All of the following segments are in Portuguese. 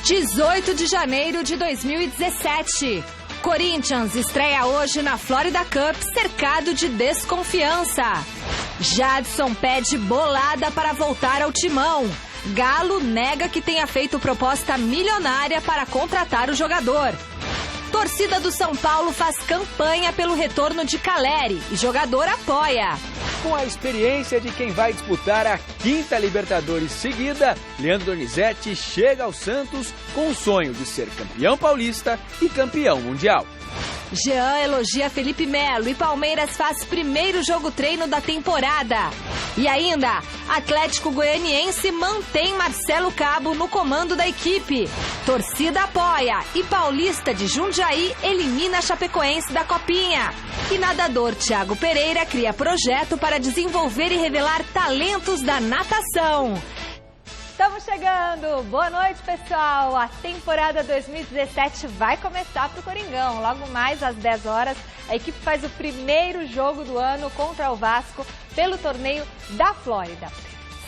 18 de janeiro de 2017. Corinthians estreia hoje na Florida Cup cercado de desconfiança. Jadson pede bolada para voltar ao timão. Galo nega que tenha feito proposta milionária para contratar o jogador. Torcida do São Paulo faz campanha pelo retorno de Caleri e jogador apoia. Com a experiência de quem vai disputar a 5ª Libertadores seguida, Leandro Donizete chega ao Santos com o sonho de ser campeão paulista e campeão mundial. Jean elogia Felipe Melo e Palmeiras faz primeiro jogo treino da temporada. E ainda, Atlético Goianiense mantém Marcelo Cabo no comando da equipe. Torcida apoia e Paulista de Jundiaí elimina a Chapecoense da Copinha. E nadador Thiago Pereira cria projeto para desenvolver e revelar talentos da natação. Estamos chegando! Boa noite, pessoal! A temporada 2017 vai começar para o Coringão. Logo mais às 10 horas, a equipe faz o primeiro jogo do ano contra o Vasco pelo torneio da Flórida.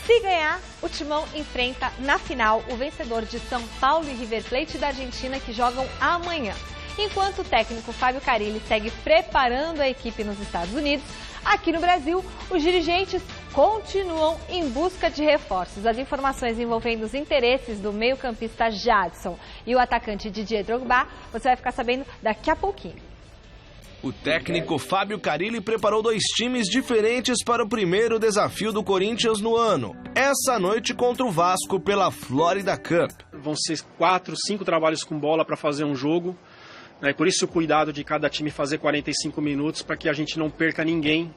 Se ganhar, o Timão enfrenta na final o vencedor de São Paulo e River Plate da Argentina, que jogam amanhã. Enquanto o técnico Fábio Carilli segue preparando a equipe nos Estados Unidos, aqui no Brasil, os dirigentes continuam em busca de reforços. As informações envolvendo os interesses do meio-campista Jadson e o atacante Didier Drogba, você vai ficar sabendo daqui a pouquinho. O técnico Fábio Carilli preparou 2 times diferentes para o primeiro desafio do Corinthians no ano. Essa noite contra o Vasco pela Florida Cup. Vão ser 4, 5 trabalhos com bola para fazer um jogo. Por isso o cuidado de cada time fazer 45 minutos para que a gente não perca ninguém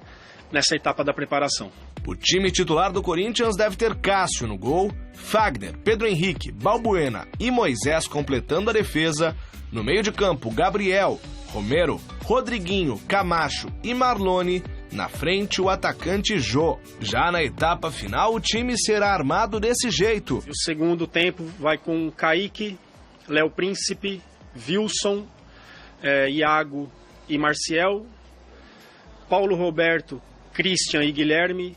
nessa etapa da preparação. O time titular do Corinthians deve ter Cássio no gol, Fagner, Pedro Henrique, Balbuena e Moisés completando a defesa. No meio de campo, Gabriel, Romero, Rodriguinho, Camacho e Marlone. Na frente, o atacante Jô. Já na etapa final, o time será armado desse jeito. O segundo tempo vai com Kaique, Léo Príncipe, Wilson, Iago e Marcial, Paulo Roberto, Christian e Guilherme,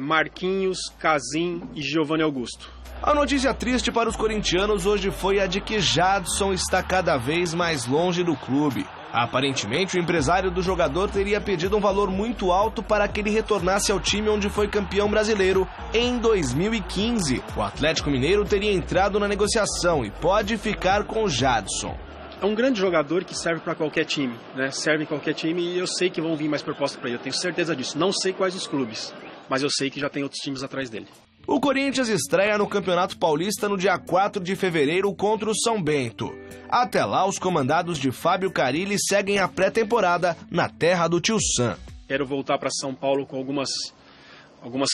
Marquinhos, Casim e Giovanni Augusto. A notícia triste para os corintianos hoje foi a de que Jadson está cada vez mais longe do clube. Aparentemente, o empresário do jogador teria pedido um valor muito alto para que ele retornasse ao time onde foi campeão brasileiro em 2015. O Atlético Mineiro teria entrado na negociação e pode ficar com Jadson. É um grande jogador que serve para qualquer time, né? Serve em qualquer time e eu sei que vão vir mais propostas para ele, eu tenho certeza disso. Não sei quais os clubes, mas eu sei que já tem outros times atrás dele. O Corinthians estreia no Campeonato Paulista no dia 4 de fevereiro contra o São Bento. Até lá, os comandados de Fábio Carilli seguem a pré-temporada na terra do Tio Sam. Quero voltar para São Paulo com algumas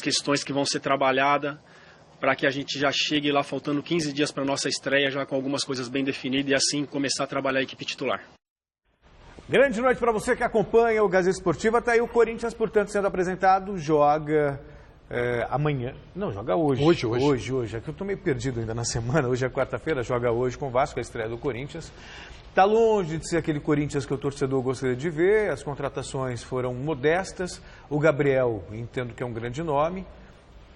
questões que vão ser trabalhadas, para que a gente já chegue lá faltando 15 dias para a nossa estreia, já com algumas coisas bem definidas e assim começar a trabalhar a equipe titular. Grande noite para você que acompanha o Gazeta Esportiva. Está aí o Corinthians, portanto, sendo apresentado, joga amanhã. Não, joga hoje. Hoje. Aqui eu estou meio perdido ainda na semana. Hoje é quarta-feira, joga hoje com o Vasco, a estreia do Corinthians. Está longe de ser aquele Corinthians que o torcedor gostaria de ver. As contratações foram modestas. O Gabriel, entendo que é um grande nome.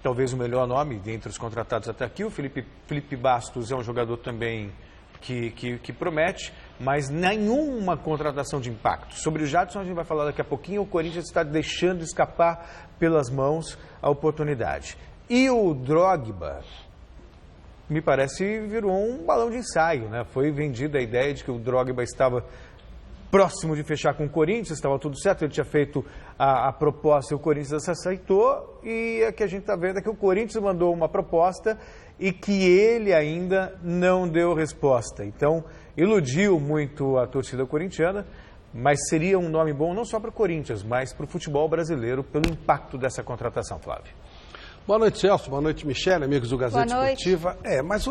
Talvez o melhor nome entre os contratados até aqui. O Felipe Bastos é um jogador também que promete, mas nenhuma contratação de impacto. Sobre o Jadson a gente vai falar daqui a pouquinho. O Corinthians está deixando escapar pelas mãos a oportunidade. E o Drogba, me parece, virou um balão de ensaio, né? Foi vendida a ideia de que o Drogba estava próximo de fechar com o Corinthians, estava tudo certo, ele tinha feito a proposta e o Corinthians aceitou, e o que a gente está vendo é que o Corinthians mandou uma proposta e que ele ainda não deu resposta. Então, iludiu muito a torcida corintiana, mas seria um nome bom não só para o Corinthians, mas para o futebol brasileiro, pelo impacto dessa contratação, Flávio. Boa noite, Celso. Boa noite, Michele, amigos do Gazeta Esportiva. Mas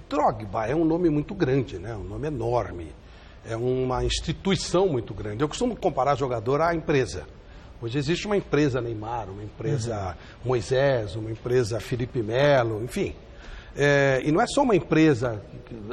Drogba é um nome muito grande, né? Um nome enorme. É uma instituição muito grande. Eu costumo comparar jogador à empresa. Hoje existe uma empresa Neymar, uma empresa Moisés, uma empresa Felipe Melo, enfim. E não é só uma empresa,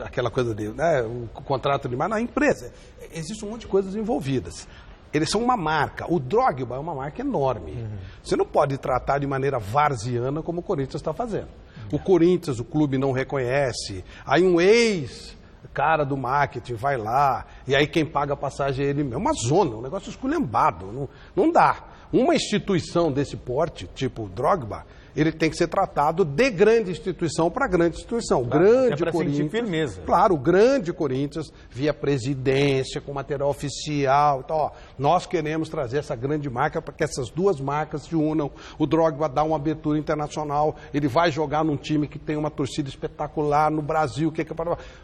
aquela coisa de o contrato de Neymar, não, é empresa. Existe um monte de coisas envolvidas. Eles são uma marca. O Drogba é uma marca enorme. Você não pode tratar de maneira varziana como o Corinthians está fazendo. O Corinthians, o clube não reconhece. Aí um ex-cara do marketing vai lá, e aí quem paga a passagem é ele mesmo. É uma zona, um negócio esculhambado. Não dá. Uma instituição desse porte, tipo Drogba, ele tem que ser tratado de grande instituição para grande instituição. Claro, grande é Corinthians. Sentir firmeza. Claro, o grande Corinthians, via presidência, com material oficial. Então, ó, nós queremos trazer essa grande marca para que essas duas marcas se unam. O Drogba dá uma abertura internacional, ele vai jogar num time que tem uma torcida espetacular no Brasil.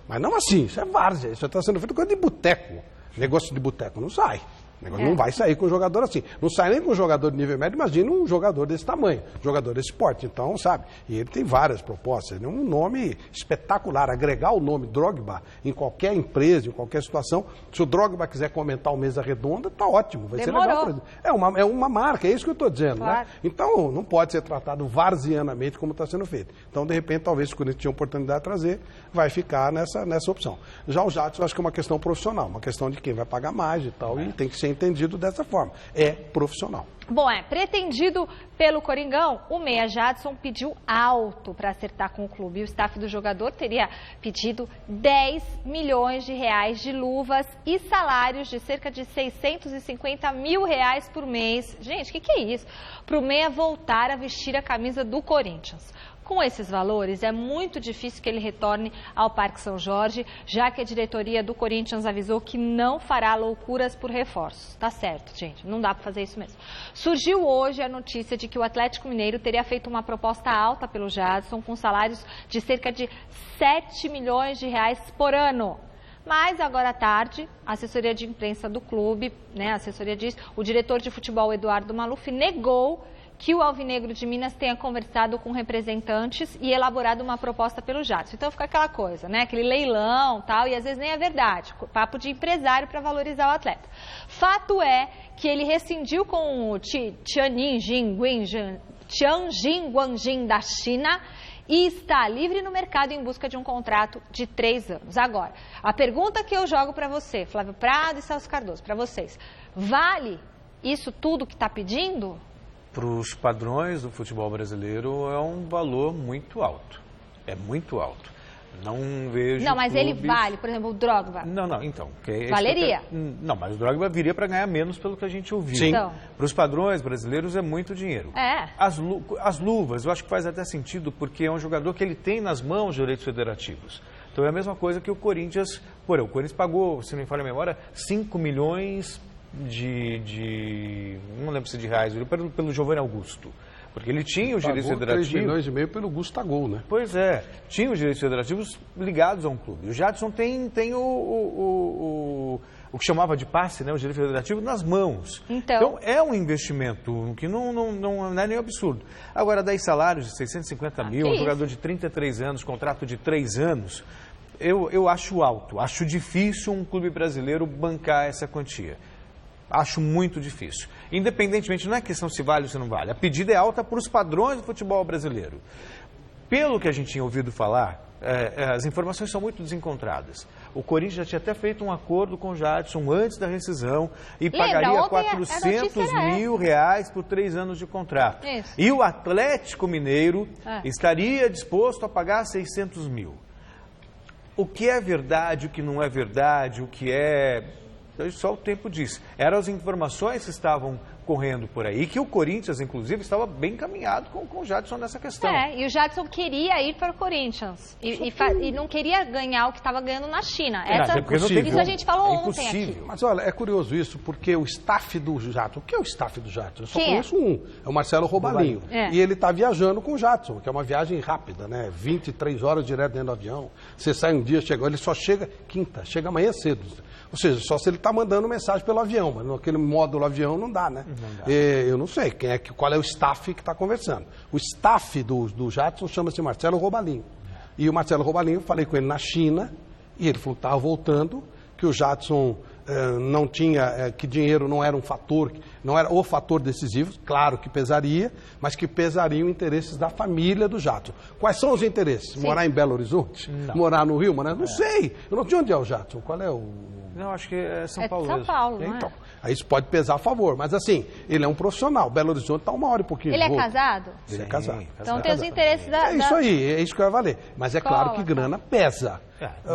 Mas não assim, isso é várzea, isso está sendo feito coisa de boteco. Negócio de boteco não sai. O negócio não vai sair com um jogador assim. Não sai nem com um jogador de nível médio, imagina um jogador desse tamanho, jogador desse porte. Então, sabe, e ele tem várias propostas. Ele é um nome espetacular. Agregar o nome Drogba em qualquer empresa, em qualquer situação. Se o Drogba quiser comentar o Mesa Redonda, tá ótimo. Vai ser legal pra ele. É uma marca, é isso que eu estou dizendo, claro, né? Então, não pode ser tratado varzianamente como está sendo feito. Então, de repente, talvez se o Corinthians tinha oportunidade de trazer, vai ficar nessa opção. Já o Jadson, eu acho que é uma questão profissional, uma questão de quem vai pagar mais e tal, e tem que ser entendido dessa forma. É profissional. Bom, pretendido pelo Coringão, o meia Jadson pediu alto para acertar com o clube. E o staff do jogador teria pedido 10 milhões de reais de luvas e salários de cerca de 650 mil reais por mês. Gente, o que é isso? Para o meia voltar a vestir a camisa do Corinthians. Com esses valores, é muito difícil que ele retorne ao Parque São Jorge, já que a diretoria do Corinthians avisou que não fará loucuras por reforços. Tá certo, gente, não dá para fazer isso mesmo. Surgiu hoje a notícia de que o Atlético Mineiro teria feito uma proposta alta pelo Jadson, com salários de cerca de 7 milhões de reais por ano. Mas agora à tarde, a assessoria de imprensa do clube, a assessoria diz, o diretor de futebol Eduardo Maluf negou que o Alvinegro de Minas tenha conversado com representantes e elaborado uma proposta pelo Jadson. Então fica aquela coisa, aquele leilão tal, e às vezes nem é verdade, papo de empresário para valorizar o atleta. Fato é que ele rescindiu com o Tianjin Guanjin da China e está livre no mercado em busca de um contrato de 3 anos. Agora, a pergunta que eu jogo para você, Flávio Prado e Celso Cardoso, para vocês, vale isso tudo que está pedindo? Para os padrões do futebol brasileiro é um valor muito alto. É muito alto. Não vejo. Não, mas clubes... ele vale, por exemplo, o Drogba. Não, então. Valeria? Não, mas o Drogba viria para ganhar menos pelo que a gente ouviu. Sim. Então... Para os padrões brasileiros é muito dinheiro. É. As luvas, eu acho que faz até sentido, porque é um jogador que ele tem nas mãos direitos federativos. Então é a mesma coisa que o Corinthians. O Corinthians pagou, se não me falha a memória, 5 milhões não lembro se de reais, pelo Giovanni Augusto. Porque ele tinha os direitos federativos. 3 milhões e meio pelo Gustavo, né? Pois é, tinha os direitos federativos ligados a um clube. O Jadson tem o que chamava de passe, o direito federativo, nas mãos. Então é um investimento que não é nem absurdo. Agora, 10 salários de 650 mil, um jogador de 33 anos, contrato de 3 anos, eu acho alto. Acho difícil um clube brasileiro bancar essa quantia. Acho muito difícil. Independentemente, não é questão se vale ou se não vale. A pedida é alta para os padrões do futebol brasileiro. Pelo que a gente tinha ouvido falar, as informações são muito desencontradas. O Corinthians já tinha até feito um acordo com o Jadson antes da rescisão e pagaria 400 mil reais por 3 anos de contrato. Isso. E o Atlético Mineiro estaria disposto a pagar 600 mil. O que é verdade, o que não é verdade, o que é... Só o tempo diz. Eram as informações que estavam correndo por aí, que o Corinthians, inclusive, estava bem encaminhado com o Jadson nessa questão. E o Jadson queria ir para o Corinthians e não queria ganhar o que estava ganhando na China. Isso a gente falou ontem aqui. Mas olha, é curioso isso, porque o staff do Jadson, o que é o staff do Jadson? Eu só conheço um, é o Marcelo Robalinho. E ele está viajando com o Jadson, que é uma viagem rápida, 23 horas direto dentro do avião. Você sai um dia, ele só chega quinta, chega amanhã cedo. Ou seja, só se ele está mandando mensagem pelo avião, mas naquele módulo avião não dá, né? Não dá. Eu não sei qual é o staff que está conversando. O staff do Jadson chama-se Marcelo Robalinho. E o Marcelo Robalinho, falei com ele na China, e ele falou que estava voltando, que o Jadson não tinha, que dinheiro não era um fator, não era o fator decisivo, claro que pesaria, mas que pesariam interesses da família do Jadson. Quais são os interesses? Sim. Morar em Belo Horizonte? Não. Morar no Rio? Não sei. Eu não sei onde é o Jadson. Qual é o... Não, acho que é São Paulo. São Paulo, então, aí isso pode pesar a favor, mas assim, ele é um profissional. Belo Horizonte está 1 hora e pouquinho. Ele é casado? Ele é casado. Então tem os interesses da... É isso aí, é isso que vai valer. Mas é claro que grana pesa.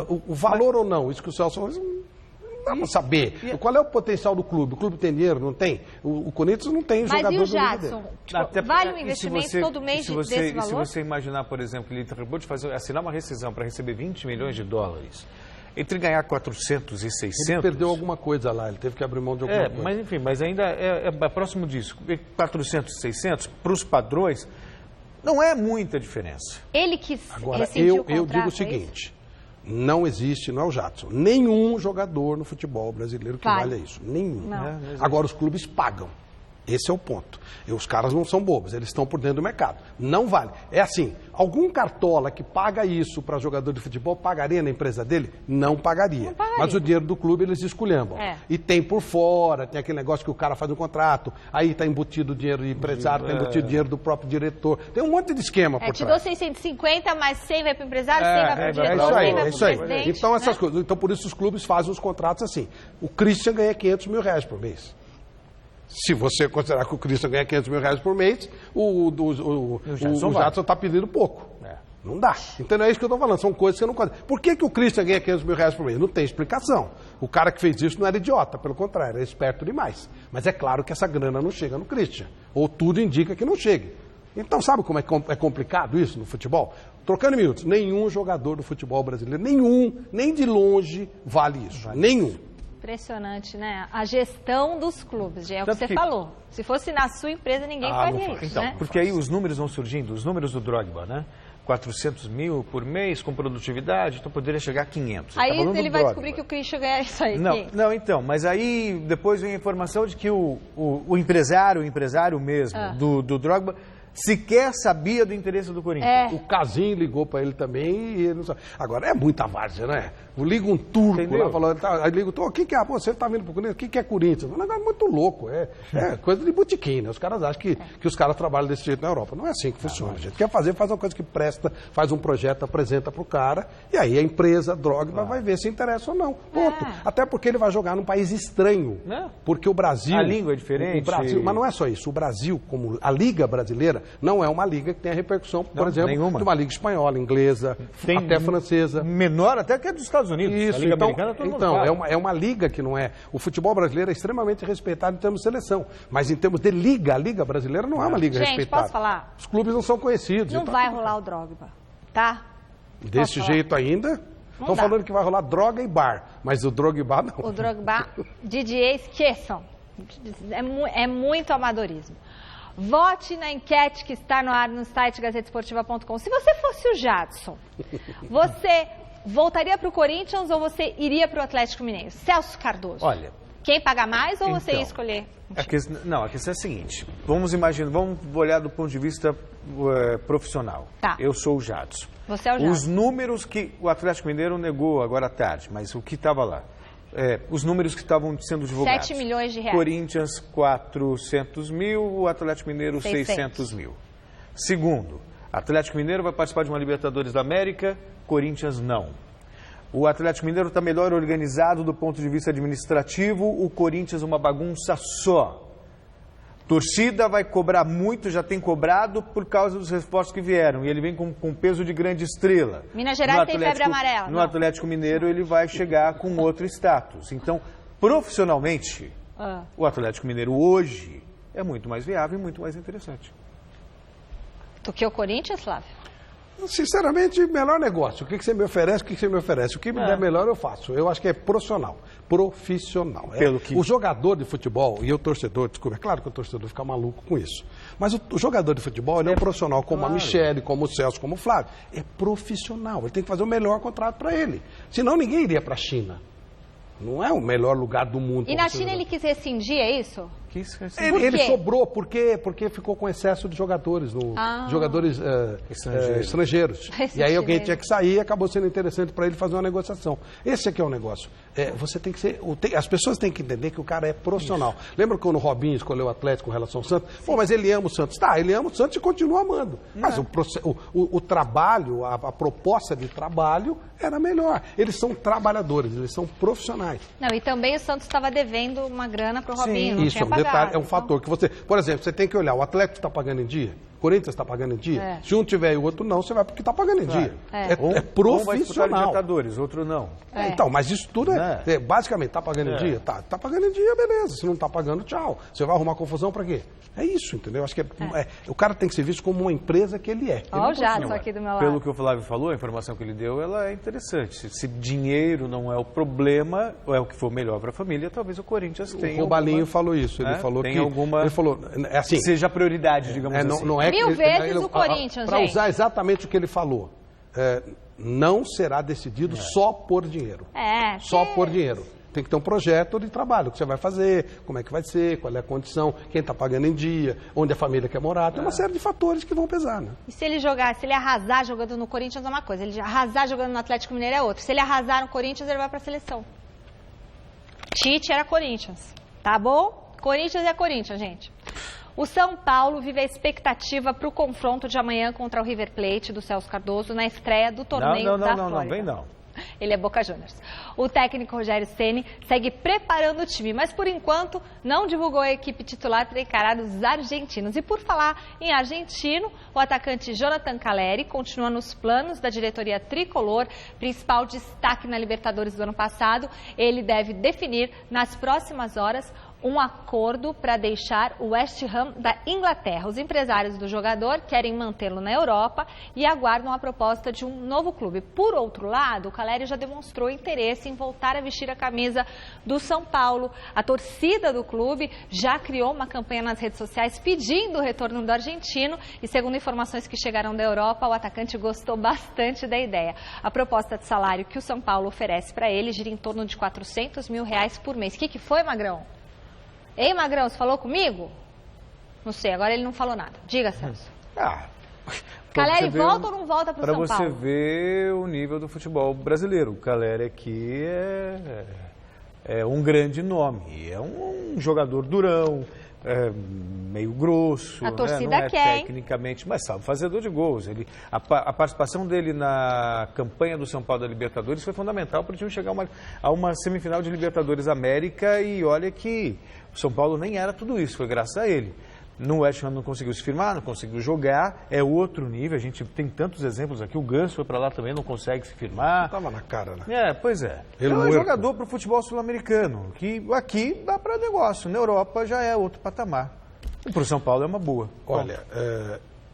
O valor ou não, isso que o Celso falou, não dá para saber. Qual é o potencial do clube? O clube tem dinheiro, não tem? O Corinthians não tem jogador do nível dele. Mas e o Jadson? Vale um investimento todo mês desse valor? Se você imaginar, por exemplo, que ele acabou de assinar uma rescisão para receber 20 milhões de dólares, entre ganhar 400 e 600... Ele perdeu alguma coisa lá, ele teve que abrir mão de alguma coisa. Mas enfim, mas ainda é próximo disso. 400 e 600, para os padrões, não é muita diferença. Ele quis Agora, eu digo o seguinte... Não existe, não é o Jadson, nenhum jogador no futebol brasileiro que valha isso. Nenhum. Agora, os clubes pagam. Esse é o ponto. E os caras não são bobos, eles estão por dentro do mercado. Não vale. É assim, algum cartola que paga isso para jogador de futebol pagaria na empresa dele? Não pagaria. Mas o dinheiro do clube eles esculhambam. E tem por fora, tem aquele negócio que o cara faz um contrato, aí está embutido o dinheiro do empresário, está embutido o dinheiro do próprio diretor. Tem um monte de esquema por trás. Te dou 650, mas 100 vai para o empresário, 100 vai para o diretor, 100 vai para o presidente. Então, essas coisas. Então, por isso os clubes fazem os contratos assim. O Christian ganha 500 mil reais por mês. Se você considerar que o Christian ganha 500 mil reais por mês, o Jadson está pedindo pouco. Não dá. Então é isso que eu estou falando, são coisas que eu não consigo. Por que o Christian ganha 500 mil reais por mês? Não tem explicação. O cara que fez isso não era idiota, pelo contrário, era esperto demais. Mas é claro que essa grana não chega no Christian. Ou tudo indica que não chegue. Então sabe como é complicado isso no futebol? Trocando minutos, nenhum jogador do futebol brasileiro, nem de longe vale isso. Nenhum. Impressionante, né? A gestão dos clubes, é o que você falou. Se fosse na sua empresa, ninguém faria isso, então, né? Porque aí os números vão surgindo, os números do Drogba, né? 400 mil por mês com produtividade, então poderia chegar a 500. Aí ele vai descobrir que o Christian ganha isso aí. Não, então, mas aí depois vem a informação de que o empresário mesmo do Drogba sequer sabia do interesse do Corinthians. O Casim ligou para ele também e ele não sabe. Agora, é muita várzea, né? Liga um turco lá, falou, aí liga o que é? Pô, você tá vindo pro Corinthians, o que é Corinthians? Um negócio muito louco, é coisa de botiquim, né? Os caras acham que os caras trabalham desse jeito na Europa. Não é assim que funciona, gente. Quer fazer, faz uma coisa que presta, faz um projeto, apresenta pro cara, e aí a empresa, a Drogba, vai ver se interessa ou não. Ponto. Até porque ele vai jogar num país estranho. Porque o Brasil... A língua é diferente. Mas não é só isso. O Brasil, como a Liga Brasileira, não é uma liga que tenha repercussão, por exemplo, de uma liga espanhola, inglesa, até francesa. Menor até que a dos Estados Unidos. Isso, a Liga Americana, todo mundo sabe. É uma liga que não é... O futebol brasileiro é extremamente respeitado em termos de seleção, mas em termos de liga, a Liga Brasileira não é uma liga respeitada. Posso falar? Os clubes não são conhecidos. Não vai rolar o Drogba, tá? Desse jeito ainda? Estão falando que vai rolar droga e bar, mas o Drogba não. O Drogba, Didier, esqueçam. É muito amadorismo. Vote na enquete que está no ar no site gazetesportiva.com. Se você fosse o Jadson, você voltaria para o Corinthians ou você iria para o Atlético Mineiro? Celso Cardoso. Olha... Quem paga mais ou você ia escolher? A questão é a seguinte. Vamos olhar do ponto de vista profissional. Tá. Eu sou o Jadson. Você é o Jadson. Os números que o Atlético Mineiro negou agora à tarde, mas o que estava lá? Os números que estavam sendo divulgados. 7 milhões de reais. Corinthians, 400 mil, o Atlético Mineiro, 600 mil. Segundo, Atlético Mineiro vai participar de uma Libertadores da América, Corinthians não. O Atlético Mineiro está melhor organizado do ponto de vista administrativo, o Corinthians uma bagunça só. Torcida vai cobrar muito, já tem cobrado por causa dos reforços que vieram. E ele vem com peso de grande estrela. Minas Gerais tem febre amarela. No Atlético Mineiro ele vai chegar com outro status. Então, profissionalmente, o Atlético Mineiro hoje é muito mais viável e muito mais interessante. Do que o Corinthians, Flávio? Sinceramente, melhor negócio. O que você me oferece, o que você me oferece. O que me der melhor, eu faço. Eu acho que é profissional. Profissional. O jogador de futebol e o torcedor, desculpa, é claro que o torcedor fica maluco com isso. Mas o jogador de futebol, ele é um profissional como a Michele, como o Celso, como o Flávio. É profissional. Ele tem que fazer o melhor contrato para ele. Senão ninguém iria para a China. Não é o melhor lugar do mundo. E na China ele quis rescindir, é isso? quis Ele sobrou porque ficou com excesso de jogadores, jogadores estrangeiros. E aí alguém tinha que sair e acabou sendo interessante para ele fazer uma negociação. Esse aqui é o negócio. Você tem que ser... as pessoas têm que entender que o cara é profissional. Isso. Lembra quando o Robinho escolheu o Atlético com relação ao Santos? Sim. Pô, mas ele ama o Santos. Tá, ele ama o Santos e continua amando. Mas o trabalho, a proposta de trabalho era melhor. Eles são trabalhadores, eles são profissionais. Não, e também o Santos estava devendo uma grana para o Robinho. Sim, isso é um detalhe, é um fator que você... Por exemplo, você tem que olhar, o Atlético está pagando em dia? O Corinthians está pagando em dia? Se um tiver e o outro não, você vai porque está pagando em dia. É profissional. Um vai disputar Libertadores, outro não. Então, mas isso tudo basicamente, está pagando em dia? Tá pagando em dia, beleza. Se não está pagando, tchau. Você vai arrumar confusão para quê? É isso, entendeu? Acho que o cara tem que ser visto como uma empresa que ele é. Olha o Jadson aqui do meu lado. Pelo que o Flávio falou, a informação que ele deu, ela é interessante. Se dinheiro não é o problema, ou é o que for melhor para a família, talvez o Corinthians tenha. O Robalinho falou isso. Ele falou tem que... Ele falou, assim, que seja prioridade, digamos assim. Não é Mil vezes o Corinthians, para usar exatamente o que ele falou. Não será decidido só por dinheiro. Só por dinheiro. Tem que ter um projeto de trabalho, o que você vai fazer, como é que vai ser, qual é a condição, quem está pagando em dia, onde a família quer morar. Tem uma série de fatores que vão pesar, né? E se ele arrasar jogando no Corinthians é uma coisa, ele arrasar jogando no Atlético Mineiro é outra. Se ele arrasar no Corinthians, ele vai para a seleção. Tite era Corinthians, tá bom? Corinthians é Corinthians, gente. O São Paulo vive a expectativa para o confronto de amanhã contra o River Plate do Celso Cardoso na estreia do torneio da Flórida. Não, vem não. Ele é Boca Juniors. O técnico Rogério Ceni segue preparando o time, mas por enquanto não divulgou a equipe titular para encarar os argentinos. E por falar em argentino, o atacante Jonathan Calleri continua nos planos da diretoria tricolor, principal destaque na Libertadores do ano passado. Ele deve definir nas próximas horas um acordo para deixar o West Ham da Inglaterra. Os empresários do jogador querem mantê-lo na Europa e aguardam a proposta de um novo clube. Por outro lado, o Calleri já demonstrou interesse em voltar a vestir a camisa do São Paulo. A torcida do clube já criou uma campanha nas redes sociais pedindo o retorno do argentino e, segundo informações que chegaram da Europa, o atacante gostou bastante da ideia. A proposta de salário que o São Paulo oferece para ele gira em torno de R$400 mil por mês. O que foi, Magrão? Ei, Magrão, você falou comigo? Não sei, agora ele não falou nada. Diga, Celso. Calleri volta ou não volta para o São Paulo? Para você ver o nível do futebol brasileiro. O Calleri aqui é um grande nome. É um jogador durão, meio grosso. A torcida não quer, tecnicamente, mas sabe, fazedor de gols. A participação dele na campanha do São Paulo da Libertadores foi fundamental para o time chegar a uma semifinal de Libertadores América e olha que o São Paulo nem era tudo isso, foi graças a ele. No West Ham não conseguiu se firmar, não conseguiu jogar, é outro nível, a gente tem tantos exemplos aqui, o Ganso foi para lá também, não consegue se firmar. Estava na cara, né? Pois é. Ele é um jogador para o futebol sul-americano, que aqui dá para negócio, na Europa já é outro patamar. E para o São Paulo é uma boa. Olha,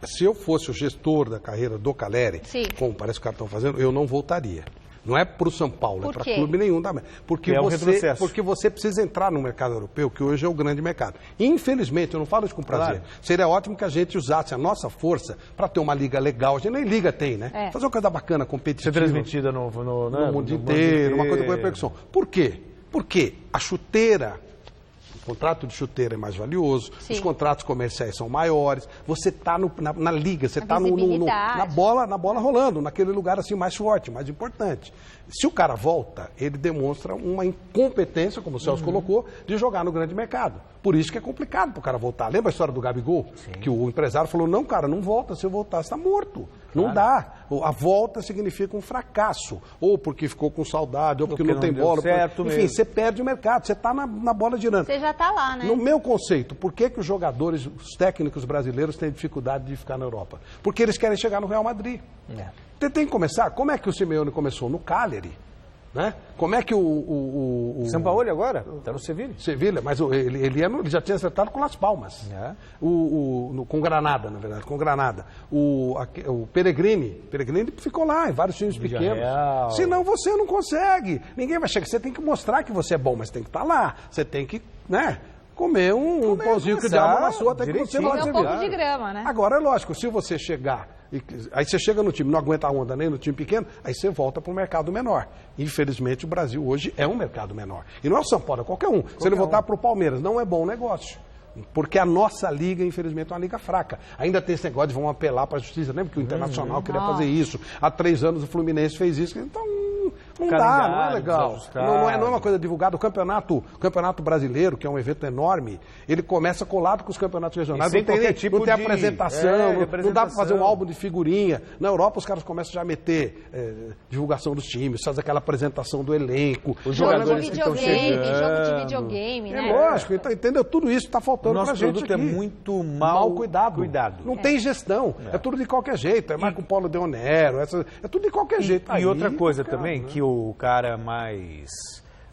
se eu fosse o gestor da carreira do Calleri, como parece que os caras estão fazendo, eu não voltaria. Não é para o São Paulo, é para clube nenhum também. Porque você precisa entrar no mercado europeu, que hoje é o grande mercado. Infelizmente, eu não falo isso com prazer. Claro. Seria ótimo que a gente usasse a nossa força para ter uma liga legal. A gente nem liga tem, né? Fazer uma coisa bacana, competitiva. Ser transmitida no mundo inteiro, uma coisa com repercussão. Por quê? Porque a chuteira... O contrato de chuteira é mais valioso, os contratos comerciais são maiores, você está na liga, você está na bola rolando, naquele lugar assim mais forte, mais importante. Se o cara volta, ele demonstra uma incompetência, como o Celso colocou, de jogar no grande mercado. Por isso que é complicado para o cara voltar. Lembra a história do Gabigol? Sim. Que o empresário falou, não, cara, não volta, se eu voltar, você está morto. Claro. Não dá. A volta significa um fracasso. Ou porque ficou com saudade, ou porque não tem bola. Enfim, você perde o mercado, você está na bola girando. Você já está lá, né? No meu conceito, por que os jogadores, os técnicos brasileiros têm dificuldade de ficar na Europa? Porque eles querem chegar no Real Madrid. Tem que começar. Como é que o Simeone começou? No Cagliari. Né? Como é que o São Paulo agora? Está no Sevilha. Sevilha, mas ele já tinha acertado com Las Palmas. Com Granada, na verdade, com Granada. O Pellegrini ficou lá em vários times pequenos. Real. Senão você não consegue. Ninguém vai chegar. Você tem que mostrar que você é bom, mas tem que estar lá. Você tem que, né? Comer um pãozinho que o diabo amassou até que você vai um pouco de grama, né? Agora, é lógico, se você chegar, aí você chega no time, não aguenta a onda nem no time pequeno, aí você volta para o mercado menor. Infelizmente, o Brasil hoje é um mercado menor. E não é o São Paulo, é qualquer um. Se ele voltar para o Palmeiras, não é bom negócio. Porque a nossa liga, infelizmente, é uma liga fraca. Ainda tem esse negócio de vão apelar para a justiça. Lembra que o Internacional queria fazer isso? Há 3 anos o Fluminense fez isso. Então, não dá, não é legal. Não é uma coisa divulgada. O campeonato brasileiro, que é um evento enorme, ele começa colado com os campeonatos regionais. Não tem apresentação, não dá para fazer um álbum de figurinha. Na Europa, os caras começam já a meter divulgação dos times, faz aquela apresentação do elenco. Os jogadores que estão chegando. Jogo de videogame, né? É lógico, então, entendeu? Tudo isso está faltando pra gente. Nosso produto é muito mal cuidado. Não tem gestão. É tudo de qualquer jeito. É Marco Polo de Onero, é tudo de qualquer jeito. E outra coisa também, que o cara mais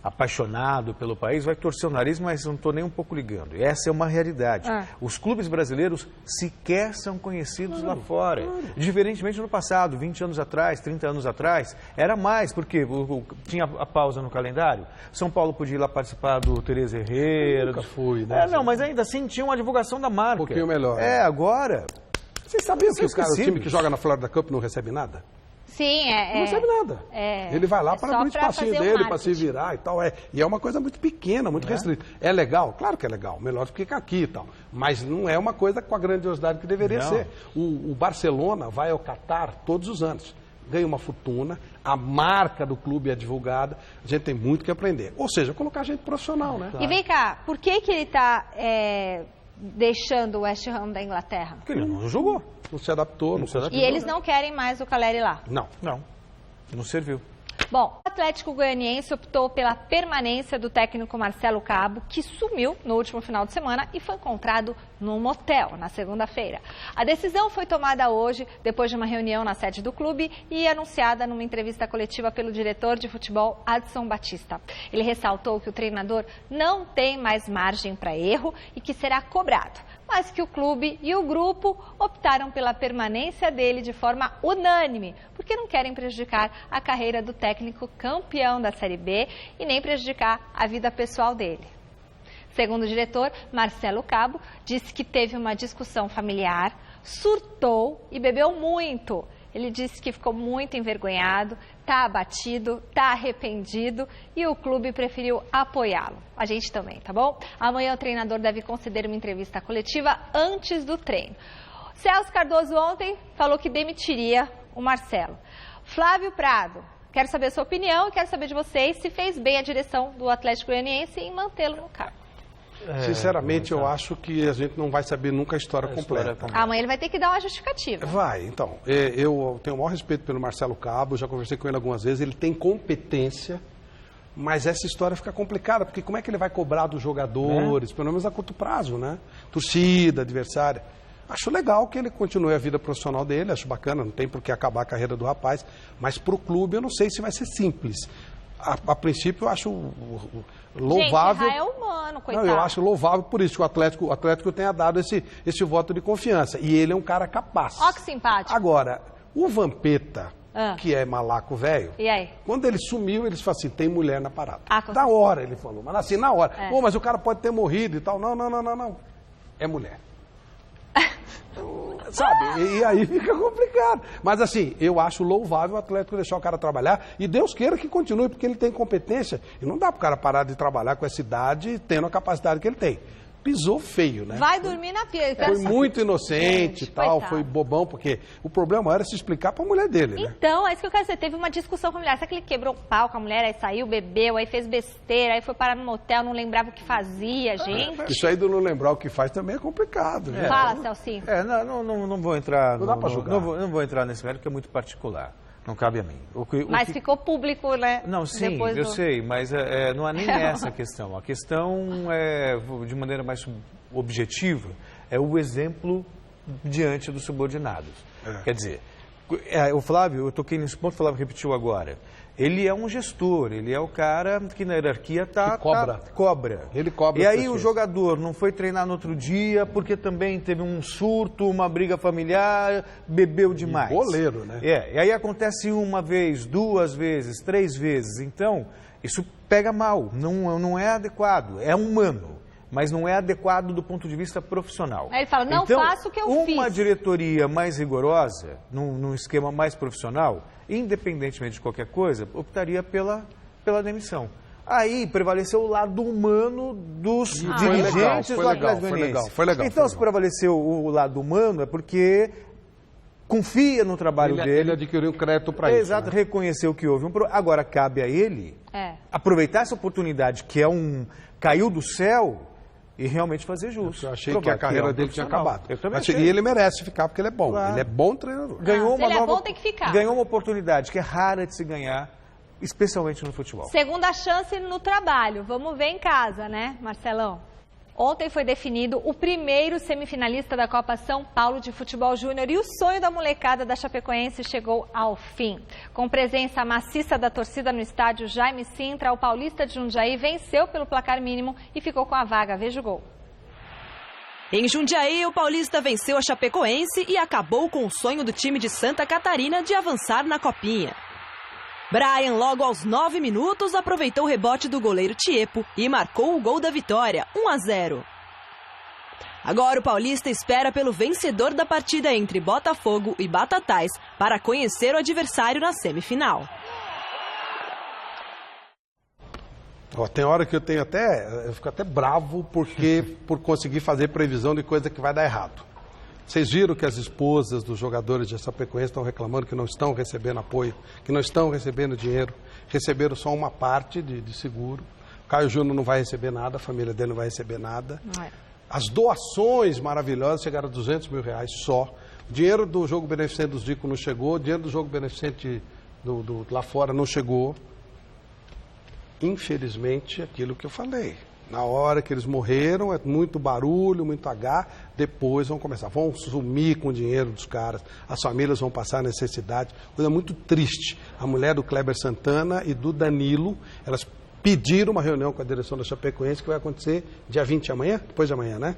apaixonado pelo país vai torcer o nariz, mas não estou nem um pouco ligando. Essa é uma realidade. Os clubes brasileiros sequer são conhecidos lá fora. Diferentemente no passado, 20 anos atrás, 30 anos atrás, era mais, porque tinha a pausa no calendário. São Paulo podia ir lá participar do Tereza Herrera. Nunca fui, né? Não, mas ainda assim tinha uma divulgação da marca. Um pouquinho melhor. Agora... Vocês sabiam que o time que joga na Florida Cup não recebe nada? Sim, não recebe nada. Ele vai lá para abrir o espacinho dele, para se virar e tal. E é uma coisa muito pequena, muito restrita. É legal? Claro que é legal. Melhor do que aqui e tal. Mas não é uma coisa com a grandiosidade que deveria ser. O Barcelona vai ao Catar todos os anos. Ganha uma fortuna, a marca do clube é divulgada, a gente tem muito que aprender. Ou seja, colocar gente profissional, né? E vem cá, por que ele está deixando o West Ham da Inglaterra? Porque ele não jogou. Não se adaptou. E eles não querem mais o Caleri lá? Não serviu. Bom, o Atlético Goianiense optou pela permanência do técnico Marcelo Cabo, que sumiu no último final de semana e foi encontrado num motel na segunda-feira. A decisão foi tomada hoje, depois de uma reunião na sede do clube e anunciada numa entrevista coletiva pelo diretor de futebol, Adson Batista. Ele ressaltou que o treinador não tem mais margem para erro e que será cobrado, mas que o clube e o grupo optaram pela permanência dele de forma unânime, porque não querem prejudicar a carreira do técnico campeão da Série B e nem prejudicar a vida pessoal dele. Segundo o diretor, Marcelo Cabo disse que teve uma discussão familiar, surtou e bebeu muito. Ele disse que ficou muito envergonhado, está abatido, está arrependido e o clube preferiu apoiá-lo. A gente também, tá bom? Amanhã o treinador deve conceder uma entrevista coletiva antes do treino. Celso Cardoso ontem falou que demitiria o Marcelo. Flávio Prado, quero saber a sua opinião e quero saber de vocês se fez bem a direção do Atlético Goianiense em mantê-lo no cargo. Sinceramente, eu acho que a gente não vai saber nunca a história completa. Amanhã ele vai ter que dar uma justificativa. Vai, então. Eu tenho o maior respeito pelo Marcelo Cabo, já conversei com ele algumas vezes, ele tem competência, mas essa história fica complicada, porque como é que ele vai cobrar dos jogadores, pelo menos a curto prazo, né? Torcida, adversária. Acho legal que ele continue a vida profissional dele, acho bacana, não tem por que acabar a carreira do rapaz, mas para o clube eu não sei se vai ser simples. A princípio eu acho louvável. Gente, é humano, coitado. Não, eu acho louvável por isso que o Atlético tenha dado esse voto de confiança. E ele é um cara capaz. Ó que simpático. Agora, o Vampeta, que é malaco velho, e aí? Quando ele sumiu, ele falou assim, tem mulher na parada. Da hora, ele falou, mas assim, na hora. Mas o cara pode ter morrido e tal. Não. É mulher. Sabe? E aí fica complicado. Mas assim, eu acho louvável o Atlético deixar o cara trabalhar e Deus queira que continue, porque ele tem competência. E não dá pro cara parar de trabalhar com essa idade tendo a capacidade que ele tem. Pisou feio, né? Vai dormir na pia. Foi muito inocente e tal, coitado. Foi bobão, porque o problema era se explicar pra mulher dele, né? Então, é isso que eu quero dizer, teve uma discussão familiar. Sabe que ele quebrou o pau com a mulher, aí saiu, bebeu, aí fez besteira, aí foi parar no motel, não lembrava o que fazia, gente. Isso aí do não lembrar o que faz também é complicado, né? Fala, Celcinho. Não vou entrar... Não dá pra julgar. Não vou entrar nesse mérito, que é muito particular. Não cabe a mim. Mas ficou público, né? Não, sim, eu sei, mas não é nem essa a questão. A questão é, de maneira mais objetiva, é o exemplo diante dos subordinados. Quer dizer, o Flávio, eu toquei nesse ponto, o Flávio repetiu agora. Ele é um gestor, ele é o cara que na hierarquia cobra. Ele cobra. E aí o jogador não foi treinar no outro dia porque também teve um surto, uma briga familiar, bebeu demais. Goleiro, né? E aí acontece uma vez, 2 vezes, 3 vezes. Então, isso pega mal, não é adequado, é humano. Mas não é adequado do ponto de vista profissional. Aí ele fala, não faço o que eu fiz. Uma diretoria mais rigorosa, num esquema mais profissional, independentemente de qualquer coisa, optaria pela demissão. Aí prevaleceu o lado humano dos dirigentes do Atlético Goianiense. Foi legal. Então, se prevaleceu o lado humano, é porque confia no trabalho dele. Ele adquiriu um crédito para isso. Exato, reconheceu que houve um problema. Agora, cabe a ele aproveitar essa oportunidade, que é caiu do céu, e realmente fazer justo. Eu achei que a carreira dele tinha acabado. Eu também achei. E ele merece ficar, porque ele é bom. Claro. Ele é bom treinador. Se ele é bom, tem que ficar. Ganhou uma oportunidade que é rara de se ganhar, especialmente no futebol. Segunda chance no trabalho. Vamos ver em casa, né, Marcelão? Ontem foi definido o primeiro semifinalista da Copa São Paulo de Futebol Júnior e o sonho da molecada da Chapecoense chegou ao fim. Com presença maciça da torcida no estádio Jaime Sintra, o paulista de Jundiaí venceu pelo placar mínimo e ficou com a vaga. Veja o gol. Em Jundiaí, o paulista venceu a Chapecoense e acabou com o sonho do time de Santa Catarina de avançar na Copinha. Brian, logo aos 9 minutos, aproveitou o rebote do goleiro Tiepo e marcou o gol da vitória, 1-0. Agora o paulista espera pelo vencedor da partida entre Botafogo e Batatais para conhecer o adversário na semifinal. Tem hora que eu fico até bravo por conseguir fazer previsão de coisa que vai dar errado. Vocês viram que as esposas dos jogadores de Chapecoense estão reclamando que não estão recebendo apoio, que não estão recebendo dinheiro, receberam só uma parte de seguro. O Caio Júnior não vai receber nada, a família dele não vai receber nada. As doações maravilhosas chegaram a R$200 mil só. O dinheiro do jogo beneficente dos Dico não chegou, o dinheiro do jogo beneficente lá fora não chegou. Infelizmente, aquilo que eu falei. Na hora que eles morreram, é muito barulho, muito depois vão começar, vão sumir com o dinheiro dos caras, as famílias vão passar necessidade, coisa muito triste. A mulher do Kleber Santana e do Danilo, elas pediram uma reunião com a direção da Chapecoense que vai acontecer dia 20 amanhã, depois de amanhã, né?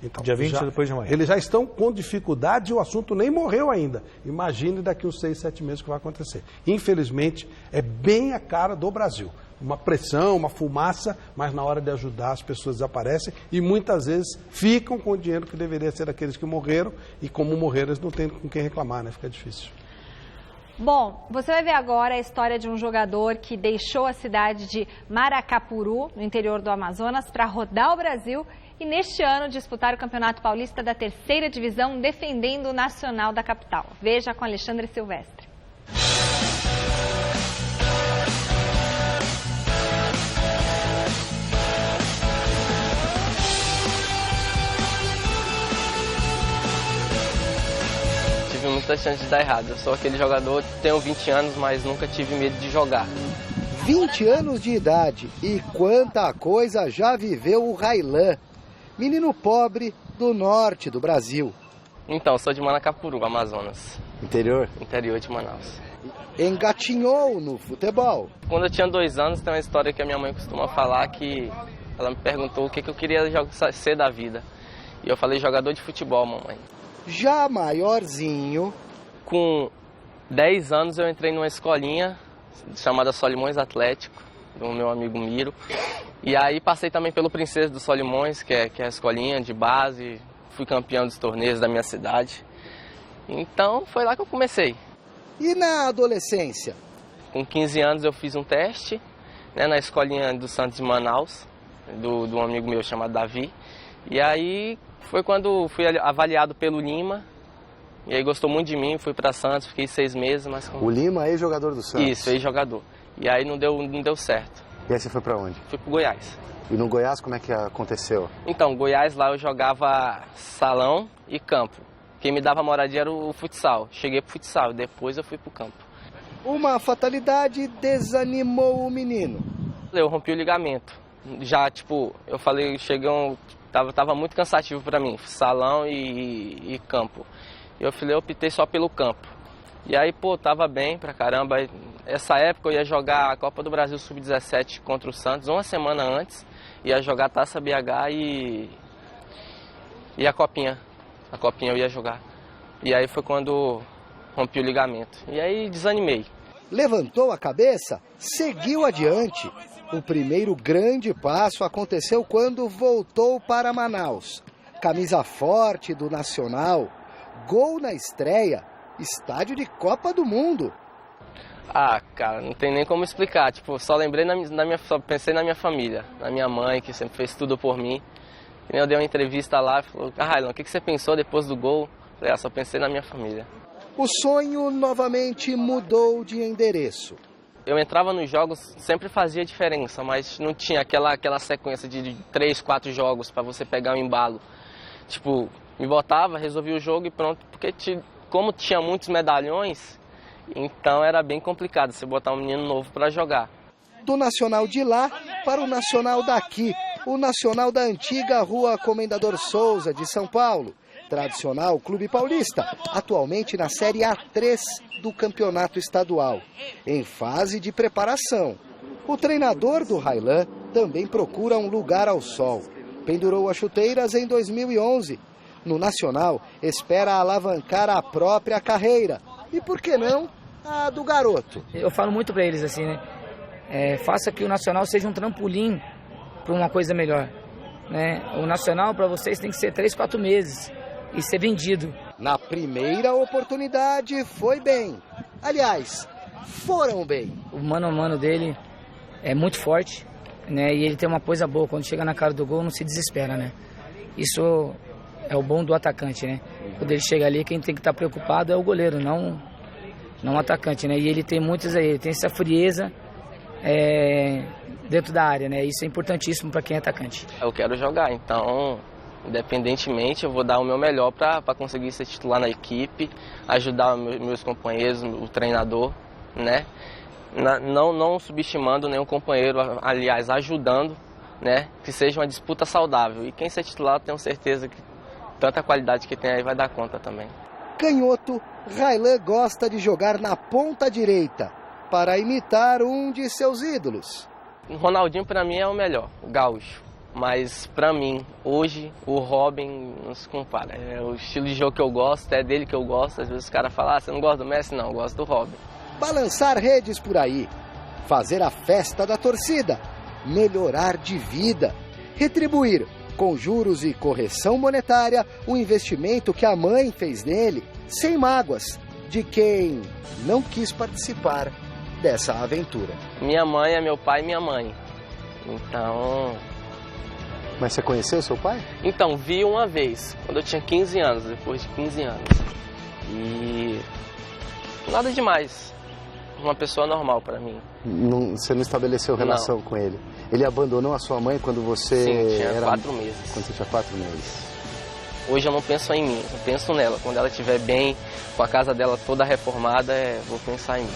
Então, dia 20 depois de amanhã. Eles já estão com dificuldade e o assunto nem morreu ainda. Imagine daqui uns 6, 7 meses o que vai acontecer. Infelizmente, é bem a cara do Brasil. Uma pressão, uma fumaça, mas na hora de ajudar as pessoas desaparecem e muitas vezes ficam com o dinheiro que deveria ser daqueles que morreram e como morreram eles não têm com quem reclamar, né? Fica difícil. Bom, você vai ver agora a história de um jogador que deixou a cidade de Maracapuru, no interior do Amazonas, para rodar o Brasil e neste ano disputar o Campeonato Paulista da 3ª Divisão, defendendo o Nacional da capital. Veja com Alexandre Silvestre. Tive muita chance de dar errado. Eu sou aquele jogador, tenho 20 anos, mas nunca tive medo de jogar. 20 anos de idade e quanta coisa já viveu o Railan, menino pobre do norte do Brasil. Então, eu sou de Manacapuru, Amazonas. Interior? Interior de Manaus. Engatinhou no futebol. Quando eu tinha 2 anos, tem uma história que a minha mãe costuma falar, que ela me perguntou o que eu queria ser da vida. E eu falei, jogador de futebol, mamãe. Já maiorzinho, com 10 anos eu entrei numa escolinha chamada Solimões Atlético, do meu amigo Miro. E aí passei também pelo Princesa dos Solimões, que é a escolinha de base. Fui campeão dos torneios da minha cidade. Então foi lá que eu comecei. E na adolescência? Com 15 anos eu fiz um teste, né, na escolinha do Santos de Manaus, do amigo meu chamado Davi. E aí foi quando fui avaliado pelo Lima, e aí gostou muito de mim, fui para Santos, fiquei 6 meses. Mas O Lima é ex-jogador do Santos? Isso, ex-jogador. E aí não deu certo. E aí você foi para onde? Fui pro Goiás. E no Goiás como é que aconteceu? Então, Goiás lá eu jogava salão e campo. Quem me dava moradia era o futsal. Cheguei pro futsal, depois eu fui pro campo. Uma fatalidade desanimou o menino. Eu rompi o ligamento. Já, eu falei, tava muito cansativo para mim, salão e campo. Eu optei só pelo campo. E aí, tava bem pra caramba. Essa época eu ia jogar a Copa do Brasil Sub-17 contra o Santos, uma semana antes. Ia jogar a Taça BH e a Copinha. A Copinha eu ia jogar. E aí foi quando rompi o ligamento. E aí desanimei. Levantou a cabeça, seguiu adiante. O primeiro grande passo aconteceu quando voltou para Manaus. Camisa forte do Nacional, gol na estreia, estádio de Copa do Mundo. Ah, cara, não tem nem como explicar. Tipo, só lembrei só pensei na minha família, na minha mãe, que sempre fez tudo por mim. E eu dei uma entrevista lá e falou, Railon, o que você pensou depois do gol? Eu falei, só pensei na minha família. O sonho novamente mudou de endereço. Eu entrava nos jogos, sempre fazia diferença, mas não tinha aquela sequência de 3, 4 jogos para você pegar o embalo. Tipo, me botava, resolvia o jogo e pronto, porque como tinha muitos medalhões, então era bem complicado você botar um menino novo para jogar. Do Nacional de lá para o Nacional daqui, o Nacional da antiga Rua Comendador Souza, de São Paulo. Tradicional Clube Paulista, atualmente na Série A3 do Campeonato Estadual, em fase de preparação. O treinador do Railã também procura um lugar ao sol. Pendurou as chuteiras em 2011. No Nacional, espera alavancar a própria carreira. E por que não, a do garoto. Eu falo muito para eles assim, né? Faça que o Nacional seja um trampolim para uma coisa melhor. Né? O Nacional para vocês tem que ser 3, 4 meses. E ser vendido. Na primeira oportunidade foi bem. Aliás, foram bem. O mano a mano dele é muito forte, né? E ele tem uma coisa boa, quando chega na cara do gol não se desespera, né? Isso é o bom do atacante, né? Quando ele chega ali, quem tem que estar preocupado é o goleiro, não o atacante, né? E ele tem muitas aí, tem essa frieza dentro da área, né? Isso é importantíssimo para quem é atacante. Eu quero jogar, então independentemente, eu vou dar o meu melhor para conseguir ser titular na equipe, ajudar meus companheiros, o treinador, né? Não subestimando nenhum companheiro, aliás, ajudando, né? Que seja uma disputa saudável. E quem ser titular, eu tenho certeza que tanta qualidade que tem aí vai dar conta também. Canhoto, Railã gosta de jogar na ponta direita, para imitar um de seus ídolos. O Ronaldinho, para mim, é o melhor, o gaúcho. Mas, pra mim, hoje, o Robin não se compara. É o estilo de jogo que eu gosto, é dele que eu gosto. Às vezes os caras falam, você não gosta do Messi? Não, eu gosto do Robin. Balançar redes por aí, fazer a festa da torcida, melhorar de vida, retribuir, com juros e correção monetária, o investimento que a mãe fez nele, sem mágoas, de quem não quis participar dessa aventura. Minha mãe é meu pai e minha mãe. Então... Mas você conheceu seu pai? Então, vi uma vez, quando eu tinha 15 anos, depois de 15 anos. E nada demais. Uma pessoa normal para mim. Você não estabeleceu relação com ele? Ele abandonou a sua mãe quando você tinha 4 meses. Quando você tinha 4 meses. Hoje eu não penso em mim, eu penso nela. Quando ela estiver bem, com a casa dela toda reformada, vou pensar em mim.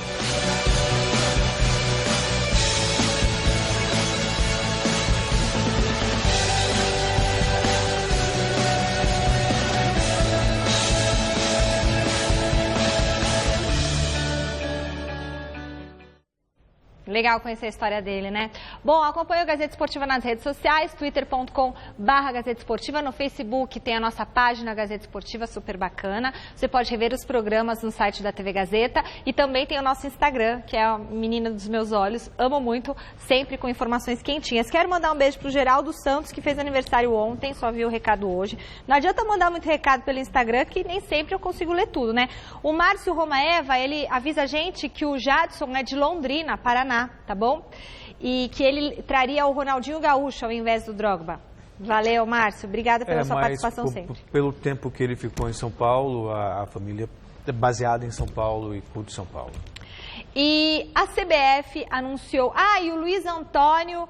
Legal conhecer a história dele, né? Bom, acompanhe o Gazeta Esportiva nas redes sociais, twitter.com/Gazeta Esportiva. No Facebook tem a nossa página Gazeta Esportiva, super bacana. Você pode rever os programas no site da TV Gazeta. E também tem o nosso Instagram, que é a menina dos meus olhos. Amo muito, sempre com informações quentinhas. Quero mandar um beijo pro Geraldo Santos, que fez aniversário ontem, só viu o recado hoje. Não adianta mandar muito recado pelo Instagram, que nem sempre eu consigo ler tudo, né? O Márcio Romaeva, ele avisa a gente que o Jadson é de Londrina, Paraná. Tá bom? E que ele traria o Ronaldinho Gaúcho ao invés do Drogba. Valeu, Márcio. Obrigada pela sua participação sempre. Pelo tempo que ele ficou em São Paulo, a família é baseada em São Paulo e curte São Paulo. E a CBF anunciou... e o Luiz Antônio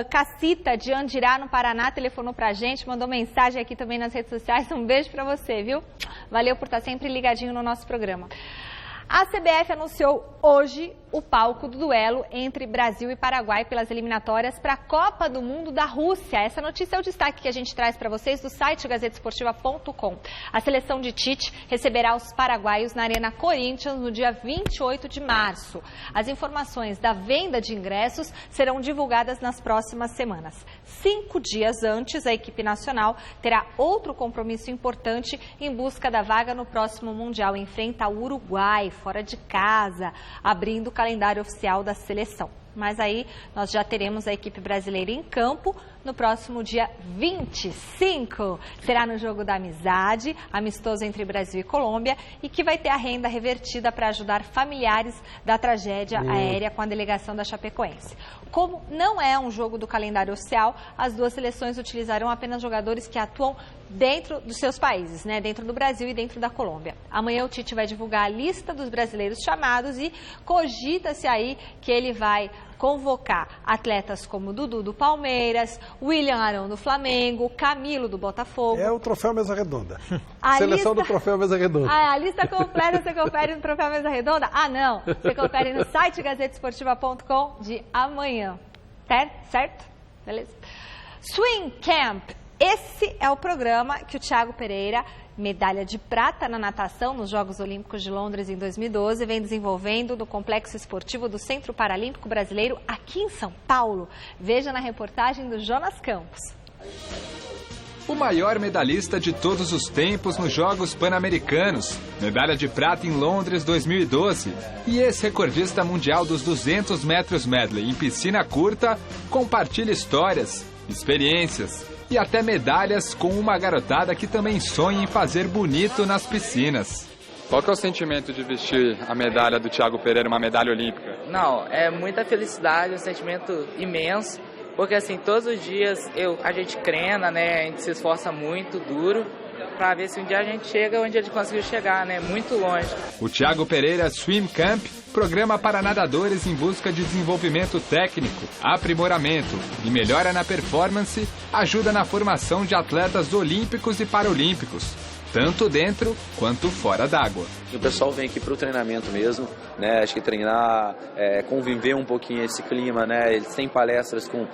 Cacita, de Andirá, no Paraná, telefonou pra gente, mandou mensagem aqui também nas redes sociais. Um beijo pra você, viu? Valeu por estar sempre ligadinho no nosso programa. A CBF anunciou hoje o palco do duelo entre Brasil e Paraguai pelas eliminatórias para a Copa do Mundo da Rússia. Essa notícia é o destaque que a gente traz para vocês do site gazetesportiva.com. A seleção de Tite receberá os paraguaios na Arena Corinthians no dia 28 de março. As informações da venda de ingressos serão divulgadas nas próximas semanas. 5 dias antes, a equipe nacional terá outro compromisso importante em busca da vaga no próximo Mundial. Enfrenta o Uruguai, fora de casa, abrindo o calendário oficial da seleção. Mas aí nós já teremos a equipe brasileira em campo no próximo dia 25. Será no Jogo da Amizade, amistoso entre Brasil e Colômbia, e que vai ter a renda revertida para ajudar familiares da tragédia aérea com a delegação da Chapecoense. Como não é um jogo do calendário oficial, as duas seleções utilizarão apenas jogadores que atuam dentro dos seus países, né? Dentro do Brasil e dentro da Colômbia. Amanhã o Tite vai divulgar a lista dos brasileiros chamados e cogita-se aí que ele vai convocar atletas como Dudu do Palmeiras, William Arão do Flamengo, Camilo do Botafogo. É o troféu Mesa Redonda. Seleção do troféu Mesa Redonda. A lista completa você confere no troféu Mesa Redonda? Ah, não. Você confere no site gazetesportiva.com de amanhã. Certo? Beleza. Swim Camp. Esse é o programa que o Thiago Pereira, medalha de prata na natação nos Jogos Olímpicos de Londres em 2012, vem desenvolvendo no Complexo Esportivo do Centro Paralímpico Brasileiro aqui em São Paulo. Veja na reportagem do Jonas Campos. O maior medalhista de todos os tempos nos Jogos Pan-Americanos, medalha de prata em Londres 2012, e ex-recordista mundial dos 200 metros medley em piscina curta, compartilha histórias, experiências e até medalhas com uma garotada que também sonha em fazer bonito nas piscinas. Qual que é o sentimento de vestir a medalha do Thiago Pereira, uma medalha olímpica? Não, é muita felicidade, um sentimento imenso, porque assim, todos os dias a gente treina, né, a gente se esforça muito, duro, para ver se um dia a gente chega onde a gente conseguiu chegar, né, muito longe. O Thiago Pereira Swim Camp, programa para nadadores em busca de desenvolvimento técnico, aprimoramento e melhora na performance, ajuda na formação de atletas olímpicos e paralímpicos, tanto dentro quanto fora d'água. O pessoal vem aqui para o treinamento mesmo, né? Acho que treinar, conviver um pouquinho esse clima, né? Eles têm palestras com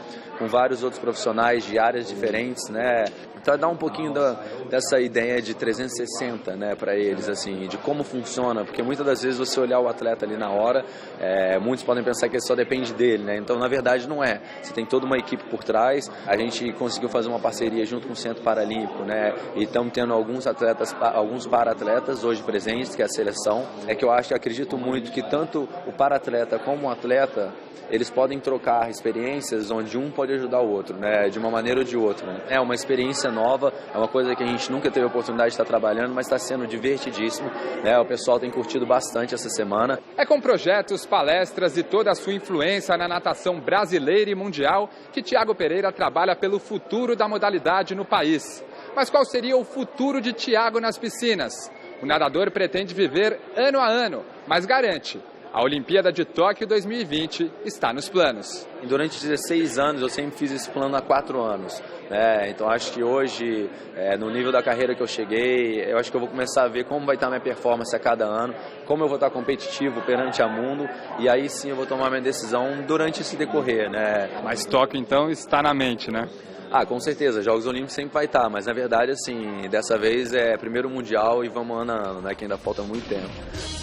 vários outros profissionais de áreas diferentes, né? Então dá um pouquinho dessa ideia de 360, né, para eles, assim, de como funciona, porque muitas das vezes você olhar o atleta ali na hora, muitos podem pensar que só depende dele, né? Então na verdade não é. Você tem toda uma equipe por trás. A gente conseguiu fazer uma parceria junto com o Centro Paralímpico, né? E estamos tendo alguns para-atletas hoje presentes, que é a seleção. É que eu acredito muito que tanto o para-atleta como o atleta, eles podem trocar experiências onde um pode ajudar o outro, né? De uma maneira ou de outra, né? É uma experiência nova, é uma coisa que a gente nunca teve a oportunidade de estar trabalhando, mas está sendo divertidíssimo, né? O pessoal tem curtido bastante essa semana. É com projetos, palestras e toda a sua influência na natação brasileira e mundial que Thiago Pereira trabalha pelo futuro da modalidade no país. Mas qual seria o futuro de Thiago nas piscinas? O nadador pretende viver ano a ano, mas garante: a Olimpíada de Tóquio 2020 está nos planos. Durante 16 anos eu sempre fiz esse plano há 4 anos. Então acho que hoje, no nível da carreira que eu cheguei, eu acho que eu vou começar a ver como vai estar minha performance a cada ano, como eu vou estar competitivo perante a mundo, e aí sim eu vou tomar minha decisão durante esse decorrer, né? Mas Tóquio então está na mente, né? Ah, com certeza, Jogos Olímpicos sempre vai estar, mas na verdade, assim, dessa vez é primeiro Mundial e vamos ano a ano, né, que ainda falta muito tempo.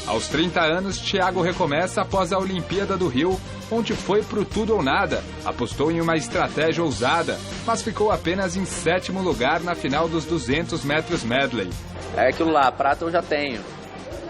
Aos 30 anos, Thiago recomeça após a Olimpíada do Rio, onde foi pro tudo ou nada, apostou em uma estratégia ousada, mas ficou apenas em 7º lugar na final dos 200 metros medley. É aquilo lá, prata eu já tenho.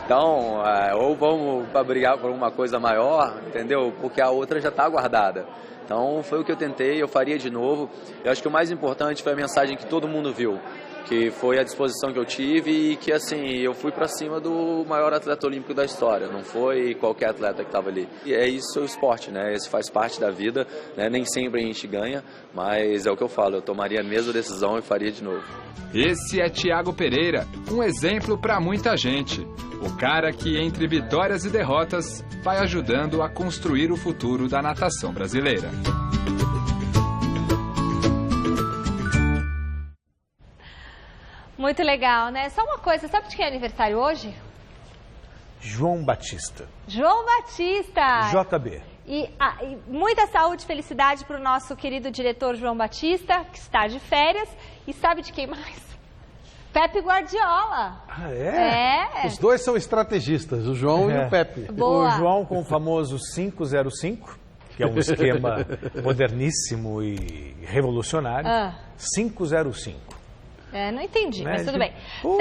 Então, ou vamos para brigar por uma coisa maior, entendeu? Porque a outra já está guardada. Então foi o que eu tentei, eu faria de novo. Eu acho que o mais importante foi a mensagem que todo mundo viu, que foi a disposição que eu tive e que, assim, eu fui para cima do maior atleta olímpico da história, não foi qualquer atleta que estava ali. E é isso o esporte, né? Esse faz parte da vida, né? Nem sempre a gente ganha, mas é o que eu falo, eu tomaria a mesma decisão e faria de novo. Esse é Thiago Pereira, um exemplo para muita gente. O cara que, entre vitórias e derrotas, vai ajudando a construir o futuro da natação brasileira. Muito legal, né? Só uma coisa, sabe de quem é aniversário hoje? João Batista. João Batista! JB. E muita saúde e felicidade para o nosso querido diretor João Batista, que está de férias. E sabe de quem mais? Pepe Guardiola. Ah, é? Os dois são estrategistas, o João e o Pepe. Boa. O João com o famoso 505, que é um esquema moderníssimo e revolucionário. 505. Não entendi, mas tudo bem. Pô,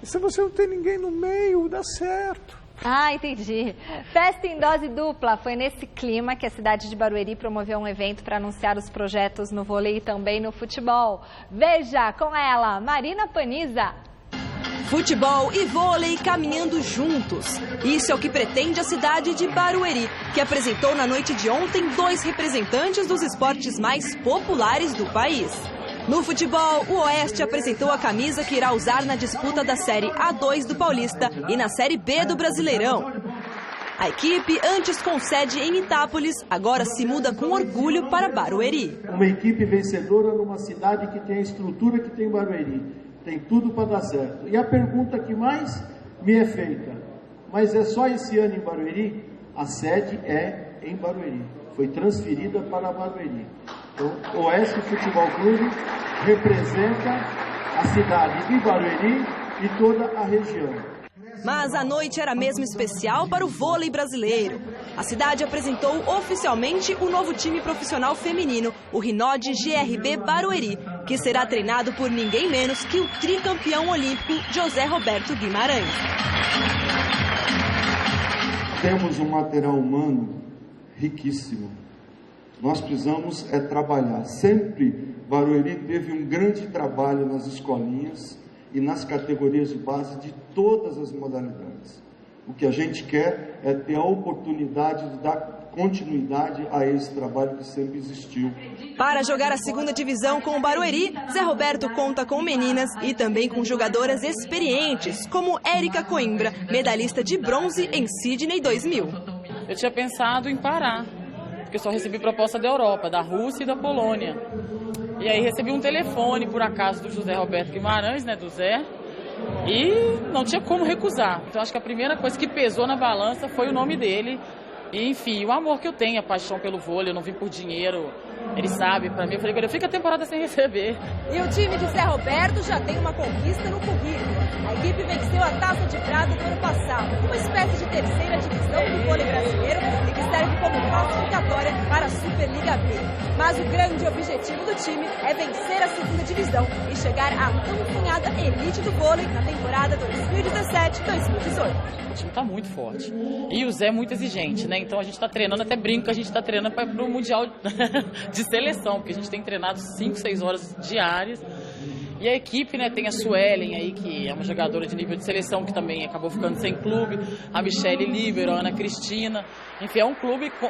se você não tem ninguém no meio, dá certo. Ah, entendi. Festa em dose dupla. Foi nesse clima que a cidade de Barueri promoveu um evento para anunciar os projetos no vôlei e também no futebol. Veja com ela, Marina Paniza. Futebol e vôlei caminhando juntos. Isso é o que pretende a cidade de Barueri, que apresentou na noite de ontem 2 representantes dos esportes mais populares do país. No futebol, o Oeste apresentou a camisa que irá usar na disputa da Série A2 do Paulista e na Série B do Brasileirão. A equipe, antes com sede em Itápolis, agora se muda com orgulho para Barueri. Uma equipe vencedora numa cidade que tem a estrutura que tem Barueri. Tem tudo para dar certo. E a pergunta que mais me é feita, mas é só esse ano em Barueri? A sede é em Barueri. Foi transferida para Barueri. Então, o Oeste Futebol Clube representa a cidade de Barueri e toda a região. Mas a noite era mesmo especial para o vôlei brasileiro. A cidade apresentou oficialmente o novo time profissional feminino, o Rinode GRB Barueri, que será treinado por ninguém menos que o tricampeão olímpico José Roberto Guimarães. Temos um material humano riquíssimo. Nós precisamos trabalhar. Sempre Barueri teve um grande trabalho nas escolinhas e nas categorias de base de todas as modalidades. O que a gente quer é ter a oportunidade de dar continuidade a esse trabalho que sempre existiu. Para jogar a segunda divisão com o Barueri, Zé Roberto conta com meninas e também com jogadoras experientes, como Érica Coimbra, medalhista de bronze em Sydney 2000. Eu tinha pensado em parar, porque eu só recebi proposta da Europa, da Rússia e da Polônia. E aí recebi um telefone, por acaso, do José Roberto Guimarães, né, do Zé, e não tinha como recusar. Então acho que a primeira coisa que pesou na balança foi o nome dele. E, enfim, o amor que eu tenho, a paixão pelo vôlei, eu não vim por dinheiro, ele sabe, pra mim, eu falei, fica a temporada sem receber. E o time de Zé Roberto já tem uma conquista no currículo. A equipe venceu a Taça de Prata no ano passado, uma espécie de terceira divisão do vôlei brasileiro e que serve como classificatória para a Superliga B. Mas o grande objetivo do time é vencer a segunda divisão e chegar à tão sonhada elite do vôlei na temporada 2017-2018. O time tá muito forte. E o Zé é muito exigente, né? Então a gente tá treinando, até brinco que a gente tá treinando para o Mundial de Seleção, porque a gente tem treinado 5, 6 horas diárias. E a equipe, né, tem a Suelen aí, que é uma jogadora de nível de seleção, que também acabou ficando sem clube, a Michele Líbero, a Ana Cristina. Enfim,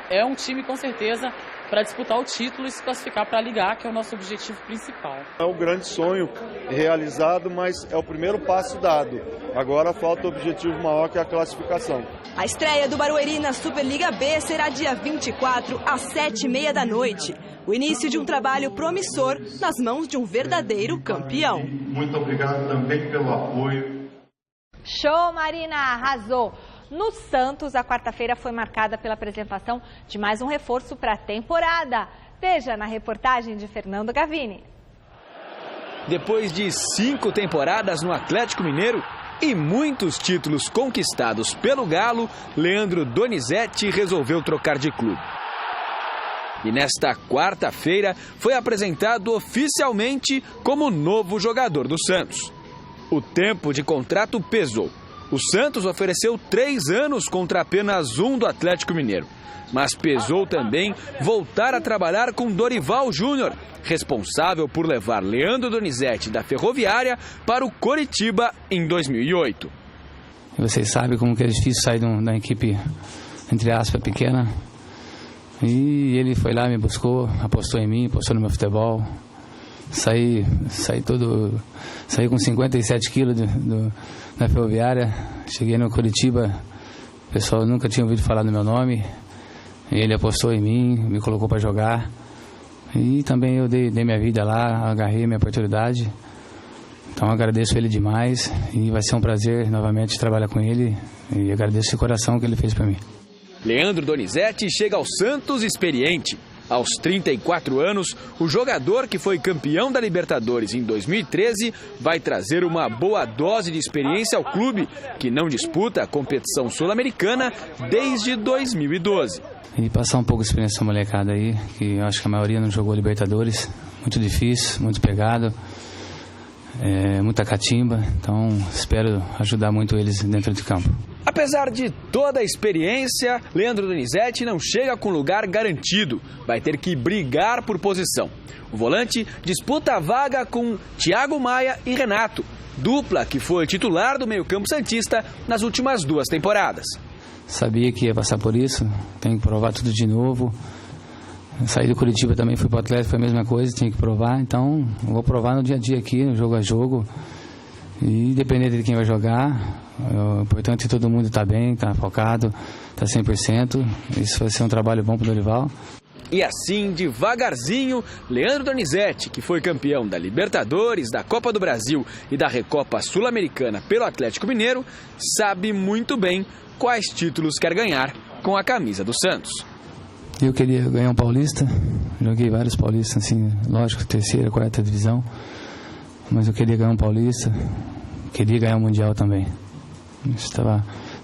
é um time com certeza para disputar o título e se classificar para a Liga A, que é o nosso objetivo principal. É um grande sonho realizado, mas é o primeiro passo dado. Agora falta o objetivo maior, que é a classificação. A estreia do Barueri na Superliga B será dia 24, às 7h30 da noite. O início de um trabalho promissor nas mãos de um verdadeiro campeão. Muito obrigado também pelo apoio. Show, Marina! Arrasou! No Santos, a quarta-feira foi marcada pela apresentação de mais um reforço para a temporada. Veja na reportagem de Fernando Gavini. Depois de 5 temporadas no Atlético Mineiro e muitos títulos conquistados pelo Galo, Leandro Donizete resolveu trocar de clube. E nesta quarta-feira foi apresentado oficialmente como novo jogador do Santos. O tempo de contrato pesou. O Santos ofereceu 3 anos contra apenas 1 do Atlético Mineiro. Mas pesou também voltar a trabalhar com Dorival Júnior, responsável por levar Leandro Donizete da Ferroviária para o Coritiba em 2008. Vocês sabem como que é difícil sair da equipe, entre aspas, pequena. E ele foi lá, me buscou, apostou em mim, apostou no meu futebol. Saí com 57 quilos da Ferroviária. Cheguei no Coritiba, o pessoal nunca tinha ouvido falar do meu nome. Ele apostou em mim, me colocou para jogar. E também eu dei minha vida lá, agarrei minha oportunidade. Então agradeço ele demais e vai ser um prazer novamente trabalhar com ele. E agradeço de coração o que ele fez para mim. Leandro Donizete chega ao Santos experiente. Aos 34 anos, o jogador que foi campeão da Libertadores em 2013 vai trazer uma boa dose de experiência ao clube, que não disputa a competição sul-americana desde 2012. E passar um pouco de experiência essa molecada aí, que eu acho que a maioria não jogou Libertadores. Muito difícil, muito pegado, muita catimba. Então espero ajudar muito eles dentro de campo. Apesar de toda a experiência, Leandro Donizete não chega com lugar garantido. Vai ter que brigar por posição. O volante disputa a vaga com Thiago Maia e Renato, dupla que foi titular do meio-campo santista nas últimas 2 temporadas. Sabia que ia passar por isso, tem que provar tudo de novo. Saí do Curitiba também, fui para o Atlético, foi a mesma coisa, tinha que provar. Então, eu vou provar no dia a dia aqui, no jogo a jogo. E independente de quem vai jogar, o importante é todo mundo estar bem, estar focado, estar 100%. Isso vai ser um trabalho bom para o Dorival. E assim, devagarzinho, Leandro Donizete, que foi campeão da Libertadores, da Copa do Brasil e da Recopa Sul-Americana pelo Atlético Mineiro, sabe muito bem quais títulos quer ganhar com a camisa do Santos. Eu queria ganhar um paulista, joguei vários paulistas, assim, lógico, 3ª, 4ª divisão, mas eu queria ganhar um paulista, queria ganhar um mundial também. Isso está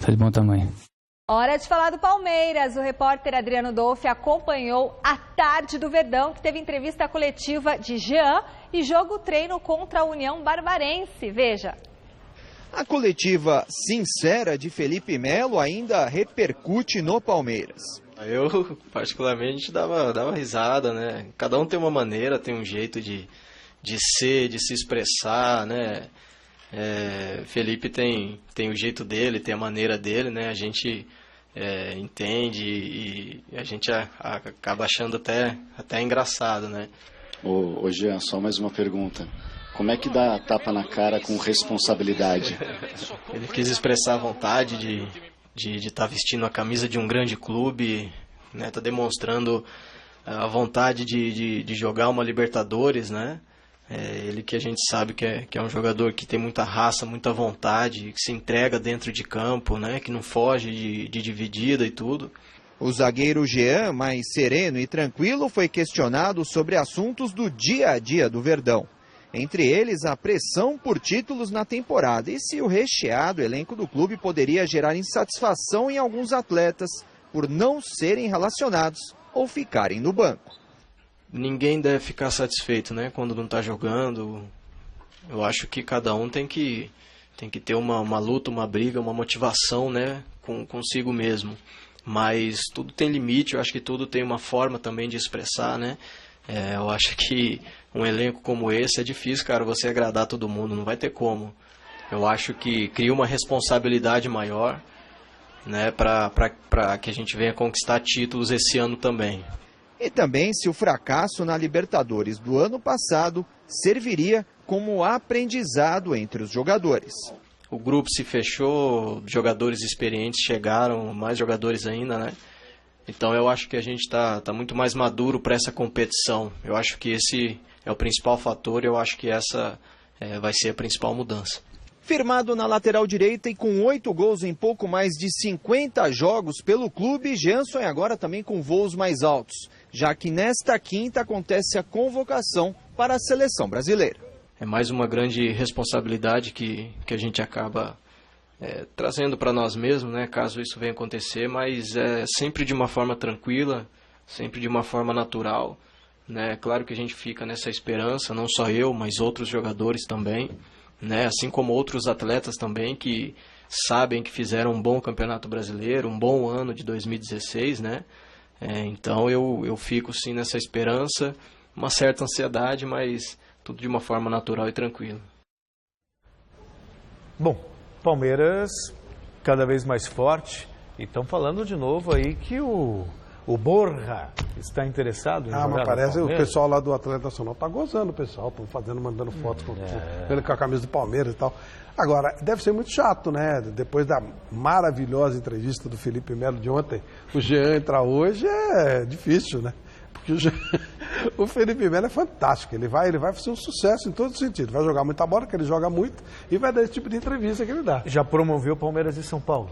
de bom tamanho. Hora de falar do Palmeiras. O repórter Adriano Dolfi acompanhou a tarde do Verdão, que teve entrevista coletiva de Jean e jogo-treino contra a União Barbarense. Veja. A coletiva sincera de Felipe Melo ainda repercute no Palmeiras. Eu, particularmente, dava risada, né? Cada um tem uma maneira, tem um jeito de ser, de se expressar, né? Felipe tem o jeito dele, tem a maneira dele, né? A gente entende e a gente acaba achando até engraçado, né? Ô Jean, só mais uma pergunta. Como é que dá tapa na cara com responsabilidade? Ele quis expressar a vontade de estar vestindo a camisa de um grande clube, né? Tá demonstrando a vontade de jogar uma Libertadores, né? Ele que a gente sabe que é um jogador que tem muita raça, muita vontade, que se entrega dentro de campo, né? Que não foge de dividida e tudo. O zagueiro Jean, mais sereno e tranquilo, foi questionado sobre assuntos do dia a dia do Verdão. Entre eles, a pressão por títulos na temporada e se o recheado elenco do clube poderia gerar insatisfação em alguns atletas por não serem relacionados ou ficarem no banco. Ninguém deve ficar satisfeito, né, quando não está jogando. Eu acho que cada um tem que ter uma luta, uma briga, uma motivação, né, consigo mesmo. Mas tudo tem limite, eu acho que tudo tem uma forma também de expressar, né. Eu acho que um elenco como esse é difícil, cara, você agradar todo mundo, não vai ter como. Eu acho que cria uma responsabilidade maior, né, para que a gente venha conquistar títulos esse ano também. E também se o fracasso na Libertadores do ano passado serviria como aprendizado entre os jogadores. O grupo se fechou, jogadores experientes chegaram, mais jogadores ainda, né? Então eu acho que a gente está muito mais maduro para essa competição. Eu acho que esse é o principal fator e eu acho que essa vai ser a principal mudança. Firmado na lateral direita e com 8 gols em pouco mais de 50 jogos pelo clube, Jean sonha agora também com voos mais altos, já que nesta quinta acontece a convocação para a seleção brasileira. É mais uma grande responsabilidade que a gente acaba trazendo para nós mesmos, né, caso isso venha acontecer, mas sempre de uma forma tranquila, sempre de uma forma natural, né? Claro que a gente fica nessa esperança, não só eu, mas outros jogadores também, né? Assim como outros atletas também que sabem que fizeram um bom campeonato brasileiro, um bom ano de 2016, né? Então eu fico sim nessa esperança, uma certa ansiedade, mas tudo de uma forma natural e tranquila. Bom, Palmeiras cada vez mais forte e estão falando de novo aí que o Borja está interessado em jogar mas parece no o pessoal lá do Atlético Nacional está gozando, o pessoal, estão mandando fotos com a camisa do Palmeiras e tal. Agora, deve ser muito chato, né? Depois da maravilhosa entrevista do Felipe Melo de ontem, o Jean entrar hoje é difícil, né? Porque o Felipe Melo é fantástico, ele vai fazer um sucesso em todos os sentidos. Vai jogar muita bola, que ele joga muito, e vai dar esse tipo de entrevista que ele dá. Já promoveu o Palmeiras e São Paulo.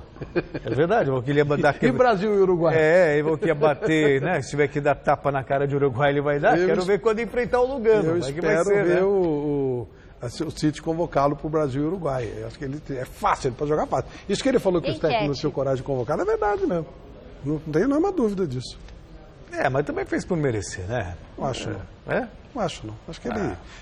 É verdade, eu queria dar... E Brasil e Uruguai. Eu queria bater, né? Se tiver que dar tapa na cara de Uruguai, ele vai dar. Quero ver quando enfrentar o Lugano. Eu espero ver o City convocá-lo para o Brasil e Uruguai. Eu acho que ele é fácil, ele pode jogar fácil. Isso que ele falou que os técnicos não tinham coragem de convocar, é verdade mesmo. Não tenho nenhuma dúvida disso. Mas também fez por merecer, né? Não acho não. Não acho não. Acho que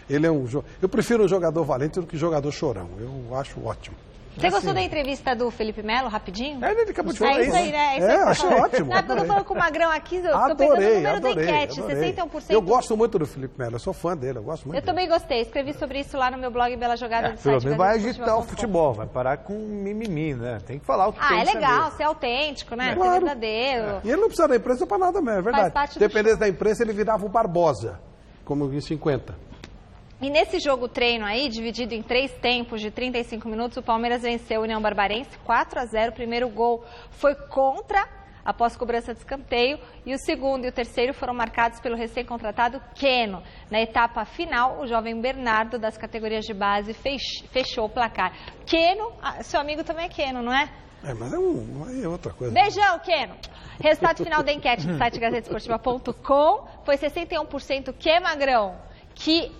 ele é um jogador... Eu prefiro um jogador valente do que um jogador chorão. Eu acho ótimo. Você gostou da entrevista do Felipe Melo, rapidinho? Ele acabou de falar isso aí, né? Achei ótimo. Não, porque eu tô falando com o Magrão aqui, eu tô pegando o número da enquete, 61%. Eu gosto muito do Felipe Melo, eu sou fã dele, eu gosto muito Eu também gostei, escrevi sobre isso lá no meu blog Bela Jogada do site. Pelo menos vai agitar o futebol, vai parar com mimimi, né? Tem que falar o que tem é legal, ser autêntico, né? Ser verdadeiro. E ele não precisa da imprensa pra nada mesmo, é verdade. Dependendo da imprensa, ele virava o Barbosa, como em 50. E nesse jogo treino aí, dividido em 3 tempos de 35 minutos, o Palmeiras venceu o União Barbarense 4-0. O primeiro gol foi contra, após cobrança de escanteio, e o segundo e o terceiro foram marcados pelo recém-contratado Keno. Na etapa final, o jovem Bernardo, das categorias de base, fechou o placar. Keno, seu amigo também é Keno, não é? Mas é outra coisa. Beijão, Keno! Resultado final da enquete do site gazetesportiva.com foi 61% que Magrão, que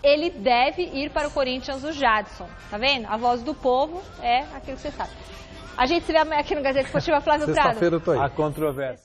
ele deve ir para o Corinthians, o Jadson. Tá vendo? A voz do povo é aquilo que você sabe. A gente se vê aqui no Gazeta Esportiva, Flávio Prado. Sexta-feira eu tô aí. A controvérsia.